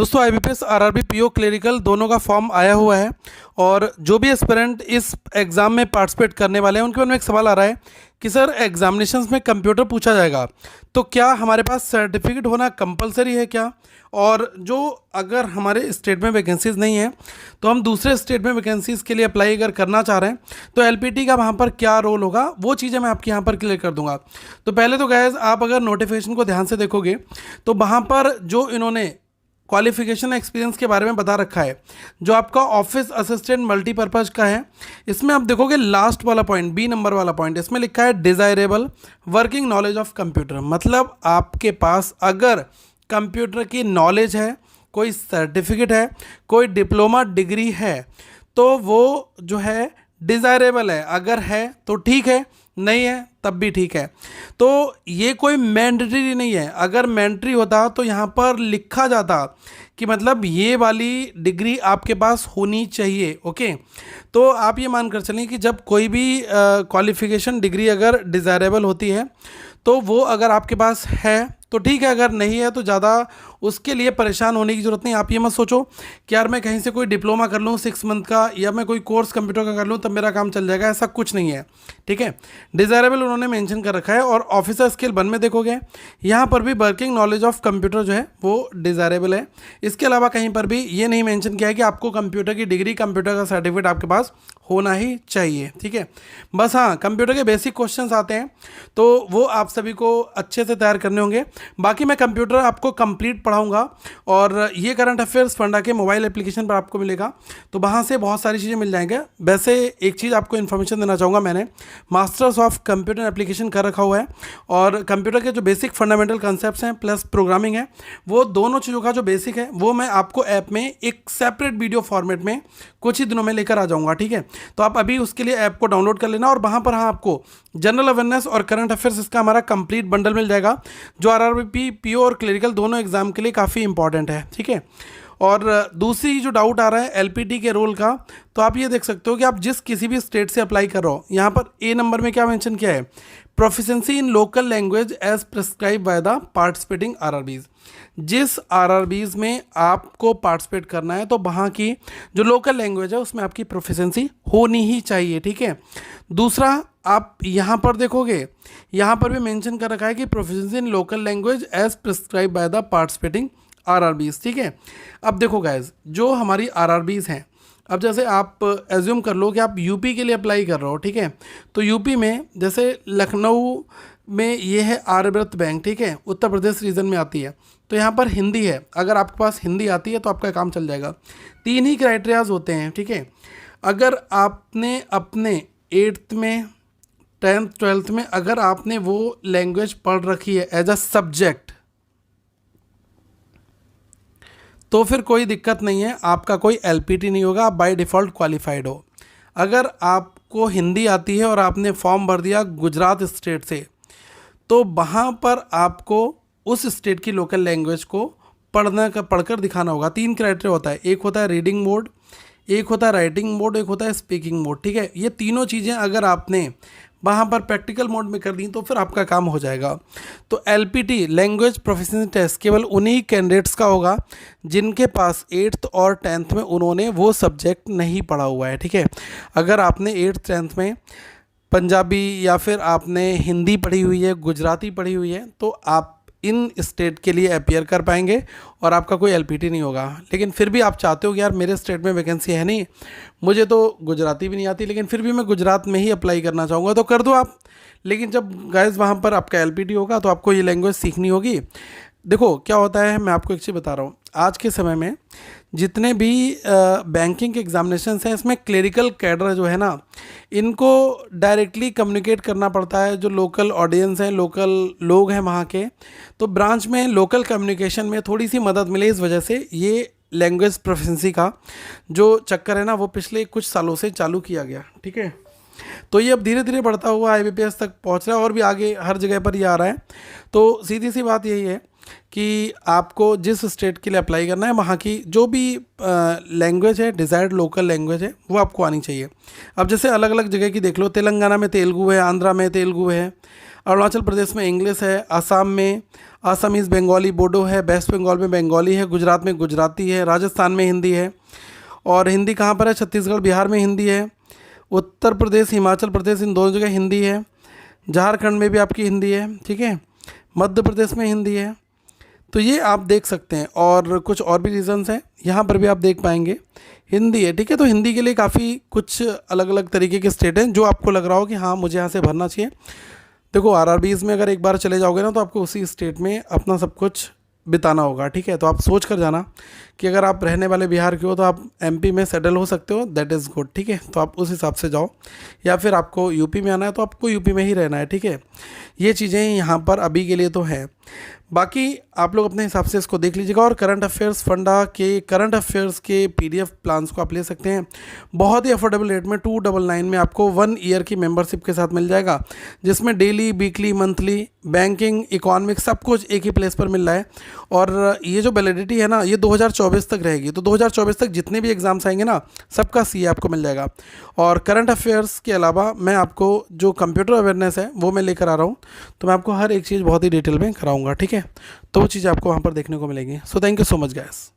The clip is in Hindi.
दोस्तों आईबीपीएस आरआरबी पीओ क्लरिकल दोनों का फॉर्म आया हुआ है और जो भी एस्पिरेंट इस एग्ज़ाम में पार्टिसिपेट करने वाले हैं उनके मन में एक सवाल आ रहा है कि सर एग्जामिनेशंस में कंप्यूटर पूछा जाएगा तो क्या हमारे पास सर्टिफिकेट होना कंपलसरी है क्या। और जो अगर हमारे स्टेट में वैकेंसीज़ नहीं है तो हम दूसरे स्टेट में वैकेंसीज़ के लिए अप्लाई अगर करना चाह रहे हैं तो एलपीटी का वहाँ पर क्या रोल होगा वो चीज़ें मैं आपके यहाँ पर क्लियर कर दूंगा। तो पहले तो गैस आप अगर नोटिफिकेशन को ध्यान से देखोगे तो वहाँ पर जो इन्होंने क्वालिफिकेशन एक्सपीरियंस के बारे में बता रखा है जो आपका ऑफिस असिस्टेंट मल्टीपर्पज़ का है, इसमें आप देखोगे लास्ट वाला पॉइंट बी नंबर वाला पॉइंट इसमें लिखा है desirable working knowledge of computer. मतलब आपके पास अगर कंप्यूटर की नॉलेज है, कोई सर्टिफिकेट है, कोई डिप्लोमा डिग्री है तो वो जो है डिज़ायरेबल है। अगर है तो ठीक है, नहीं है तब भी ठीक है। तो ये कोई मैंडेटरी नहीं है। अगर मैंडेटरी होता तो यहाँ पर लिखा जाता कि मतलब ये वाली डिग्री आपके पास होनी चाहिए। ओके, तो आप ये मान कर चलें कि जब कोई भी क्वालिफिकेशन डिग्री अगर डिज़ायरेबल होती है तो वो अगर आपके पास है तो ठीक है, अगर नहीं है तो ज़्यादा उसके लिए परेशान होने की ज़रूरत नहीं। आप ये मत सोचो कि यार मैं कहीं से कोई डिप्लोमा कर लूँ 6 मंथ का या मैं कोई कोर्स कंप्यूटर का कर लूँ तब मेरा काम चल जाएगा, ऐसा कुछ नहीं है। ठीक है, डिज़ायरेबल उन्होंने मेंशन कर रखा है। और ऑफिसर स्किल 1 में देखोगे यहाँ पर भी वर्किंग नॉलेज ऑफ कंप्यूटर जो है वो डिज़ायरेबल है। इसके अलावा कहीं पर भी ये नहीं मेंशन किया है कि आपको कंप्यूटर की डिग्री, कंप्यूटर का सर्टिफिकेट आपके पास होना ही चाहिए। ठीक है, बस हाँ कंप्यूटर के बेसिक क्वेश्चंस आते हैं तो वो आप सभी को अच्छे से तैयार करने होंगे। बाकी मैं कंप्यूटर आपको कंप्लीट पढ़ाऊंगा और ये करंट अफेयर्स फंडा के मोबाइल एप्लीकेशन पर आपको मिलेगा तो वहाँ से बहुत सारी चीज़ें मिल जाएंगे। वैसे एक चीज़ आपको इन्फॉर्मेशन देना चाहूँगा, मैंने मास्टर्स ऑफ कंप्यूटर एप्लीकेशन कर रखा हुआ है और कंप्यूटर के जो बेसिक फंडामेंटल कंसेप्ट हैं प्लस प्रोग्रामिंग है वो दोनों चीज़ों का जो बेसिक है वो मैं आपको ऐप में एक सेपरेट वीडियो फॉर्मेट में कुछ ही दिनों में लेकर आ जाऊँगा। ठीक है, तो आप अभी उसके लिए ऐप को डाउनलोड कर लेना और वहाँ पर हाँ आपको जनरल अवेयरनेस और करंट अफेयर्स इसका हमारा कंप्लीट बंडल मिल जाएगा जो आरआरबी पीओ और क्लरिकल दोनों एग्जाम के लिए काफ़ी इंपॉर्टेंट है। ठीक है, और दूसरी जो डाउट आ रहा है एलपीटी के रोल का, तो आप ये देख सकते हो कि आप जिस किसी भी स्टेट से अप्लाई कर रहे हो यहाँ पर ए नंबर में क्या मेंशन किया है, proficiency in local language as prescribe by the participating RRBs. जिस आरआरबीज में आपको पार्टिसिपेट करना है तो वहाँ की जो लोकल लैंग्वेज है उसमें आपकी प्रोफिशिएंसी होनी ही चाहिए। ठीक है, दूसरा आप यहाँ पर देखोगे यहाँ पर भी मेंशन कर रखा है कि proficiency in local language as prescribe by the participating RRBs. ठीक है, अब देखो गाइज जो हमारी आरआरबीज हैं, अब जैसे आप एज्यूम कर लो कि आप यूपी के लिए अप्लाई कर रहे हो। ठीक है, तो यूपी में जैसे लखनऊ में ये है आर्यव्रत बैंक। ठीक है, उत्तर प्रदेश रीजन में आती है तो यहाँ पर हिंदी है। अगर आपके पास हिंदी आती है तो आपका काम चल जाएगा। 3 ही क्राइटेरियाज होते हैं। ठीक है, अगर आपने अपने 8th में 10th 12th में अगर आपने वो लैंग्वेज पढ़ रखी है एज अ सब्जेक्ट तो फिर कोई दिक्कत नहीं है, आपका कोई एलपीटी नहीं होगा, आप बाय डिफ़ॉल्ट क्वालिफाइड हो। अगर आपको हिंदी आती है और आपने फॉर्म भर दिया गुजरात स्टेट से तो वहाँ पर आपको उस स्टेट की लोकल लैंग्वेज को पढ़कर दिखाना होगा। 3 क्राइटेरिया होता है, एक होता है रीडिंग मोड, एक होता है राइटिंग मोड, एक होता है स्पीकिंग मोड। ठीक है, ये तीनों चीज़ें अगर आपने वहाँ पर प्रैक्टिकल मोड में कर दी तो फिर आपका काम हो जाएगा। तो एलपीटी लैंग्वेज प्रोफिशिएंसी टेस्ट केवल उन्हीं कैंडिडेट्स का होगा जिनके पास 8th और 10th में उन्होंने वो सब्जेक्ट नहीं पढ़ा हुआ है। ठीक है, अगर आपने 8th 10th में पंजाबी या फिर आपने हिंदी पढ़ी हुई है, गुजराती पढ़ी हुई है तो आप इन स्टेट के लिए अपियर कर पाएंगे और आपका कोई एलपीटी नहीं होगा। लेकिन फिर भी आप चाहते हो कि यार मेरे स्टेट में वैकेंसी है नहीं, मुझे तो गुजराती भी नहीं आती लेकिन फिर भी मैं गुजरात में ही अप्लाई करना चाहूँगा तो कर दो आप। लेकिन जब गाइस वहाँ पर आपका एलपीटी होगा तो आपको ये लैंग्वेज सीखनी होगी। देखो क्या होता है, मैं आपको एक चीज़ बता रहा हूँ, आज के समय में जितने भी बैंकिंग के एग्जामिनेशंस हैं इसमें क्लरिकल कैडर जो है ना इनको डायरेक्टली कम्युनिकेट करना पड़ता है। जो लोकल ऑडियंस हैं, लोकल लोग हैं वहाँ के, तो ब्रांच में लोकल कम्युनिकेशन में थोड़ी सी मदद मिले, इस वजह से ये लैंग्वेज प्रोफिशिएंसी का जो चक्कर है ना वो पिछले कुछ सालों से चालू किया गया। ठीक है, तो ये अब धीरे धीरे बढ़ता हुआ आईबीपीएस तक पहुंच रहा है और भी आगे हर जगह पर ये आ रहा है। तो सीधी सी बात यही है कि आपको जिस स्टेट के लिए अप्लाई करना है वहाँ की जो भी लैंग्वेज है, डिज़ायर्ड लोकल लैंग्वेज है वो आपको आनी चाहिए। अब जैसे अलग अलग जगह की देख लो, तेलंगाना में तेलुगु है, आंध्रा में तेलुगु है, अरुणाचल प्रदेश में इंग्लिश है, आसाम में आसामीज़ बंगाली बोडो है, वेस्ट बंगाल में बंगाली है, गुजरात में गुजराती है, राजस्थान में हिंदी है। और हिंदी कहाँ पर है? छत्तीसगढ़ बिहार में हिंदी है, उत्तर प्रदेश हिमाचल प्रदेश इन दोनों जगह हिंदी है, झारखंड में भी आपकी हिंदी है, ठीक है, मध्य प्रदेश में हिंदी है। तो ये आप देख सकते हैं, और कुछ और भी रीजंस हैं यहाँ पर भी आप देख पाएंगे, हिंदी है, ठीक है। तो हिंदी के लिए काफ़ी कुछ अलग अलग तरीके के स्टेट हैं जो आपको लग रहा हो कि हाँ मुझे यहाँ से भरना चाहिए। देखो आरआरबीज़ में अगर एक बार चले जाओगे ना तो आपको उसी स्टेट में अपना सब कुछ बिताना होगा, ठीक है। तो आप सोच कर जाना कि अगर आप रहने वाले बिहार के हो तो आप एमपी में सेटल हो सकते हो, दैट इज़ गुड, ठीक है। तो आप उस हिसाब से जाओ, या फिर आपको यूपी में आना है तो आपको यूपी में ही रहना है, ठीक है। ये चीज़ें यहाँ पर अभी के लिए तो हैं, बाकी आप लोग अपने हिसाब से इसको देख लीजिएगा। और करंट अफेयर्स के पीडीएफ प्लान्स को आप ले सकते हैं बहुत ही अफोर्डेबल रेट में, 299 में आपको 1 ईयर की मेंबरशिप के साथ मिल जाएगा, जिसमें daily, weekly, monthly, banking, economics सब कुछ एक ही प्लेस पर मिल रहा है। और ये जो वैलिडिटी है ना ये 2024 तक रहेगी, तो 2024 तक जितने भी एग्जाम्स आएंगे ना सबका सीए आपको मिल जाएगा। और करंट अफेयर्स के अलावा मैं आपको जो कंप्यूटर अवेयरनेस है वो मैं लेकर आ रहा हूँ, तो मैं आपको हर एक चीज़ बहुत ही डिटेल में कराऊंगा, ठीक है। तो वो चीज़ आपको वहाँ पर देखने को मिलेगी। So thank you so much guys.